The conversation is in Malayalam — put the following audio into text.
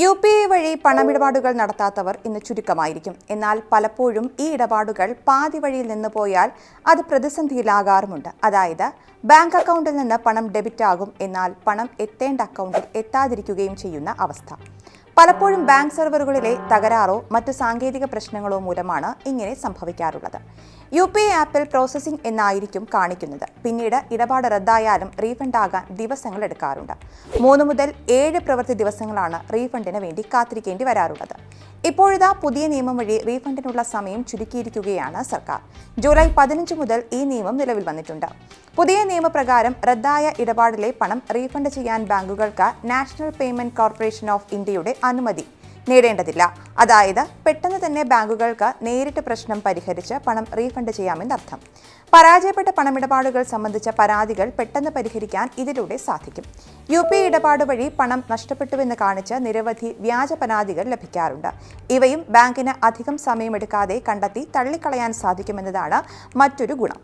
UPI വഴി പണമിടപാടുകൾ നടത്താത്തവർ ഇന്ന് ചുരുക്കമായിരിക്കും. എന്നാൽ പലപ്പോഴും ഈ ഇടപാടുകൾ പാതി വഴിയിൽ നിന്ന് പോയാൽ അത് പ്രതിസന്ധിയിലാകാറുമുണ്ട്. അതായത് ബാങ്ക് അക്കൗണ്ടിൽ നിന്ന് പണം ഡെബിറ്റ് ആകും, എന്നാൽ പണം എത്തേണ്ട അക്കൗണ്ടിൽ എത്താതിരിക്കുകയും ചെയ്യുന്ന അവസ്ഥ. പലപ്പോഴും ബാങ്ക് സെർവറുകളിലെ തകരാറോ മറ്റു സാങ്കേതിക പ്രശ്നങ്ങളോ മൂലമാണ് ഇങ്ങനെ സംഭവിക്കാറുള്ളത്. UPI ആപ്പിൽ പ്രോസസ്സിംഗ് എന്നായിരിക്കും കാണിക്കുന്നത്. പിന്നീട് ഇടപാട് റദ്ദായാലും റീഫണ്ട് ആകാൻ ദിവസങ്ങൾ എടുക്കാറുണ്ട്. 3 മുതൽ 7 പ്രവൃത്തി ദിവസങ്ങളാണ് റീഫണ്ടിന് വേണ്ടി കാത്തിരിക്കേണ്ടി വരാറുള്ളത്. ഇപ്പോഴിതാ പുതിയ നിയമം വഴി റീഫണ്ടിനുള്ള സമയം ചുരുക്കിയിരിക്കുകയാണ് സർക്കാർ. ജൂലൈ 15 മുതൽ ഈ നിയമം നിലവിൽ വന്നിട്ടുണ്ട്. പുതിയ നിയമപ്രകാരം റദ്ദായ ഇടപാടിലെ പണം റീഫണ്ട് ചെയ്യാൻ ബാങ്കുകൾക്ക് നാഷണൽ പേയ്മെന്റ് കോർപ്പറേഷൻ ഓഫ് ഇന്ത്യയുടെ അനുമതി നേടേണ്ടതില്ല. അതായത് പെട്ടെന്ന് തന്നെ ബാങ്കുകൾക്ക് നേരിട്ട് പ്രശ്നം പരിഹരിച്ച് പണം റീഫണ്ട് ചെയ്യാമെന്നർത്ഥം. പരാജയപ്പെട്ട പണമിടപാടുകൾ സംബന്ധിച്ച പരാതികൾ പെട്ടെന്ന് പരിഹരിക്കാൻ ഇതിലൂടെ സാധിക്കും. UPI ഇടപാട് വഴി പണം നഷ്ടപ്പെട്ടുവെന്ന് കാണിച്ച് നിരവധി വ്യാജ പരാതികൾ ലഭിക്കാറുണ്ട്. ഇവയും ബാങ്കിന് അധികം സമയമെടുക്കാതെ കണ്ടെത്തി തള്ളിക്കളയാൻ സാധിക്കുമെന്നതാണ് മറ്റൊരു ഗുണം.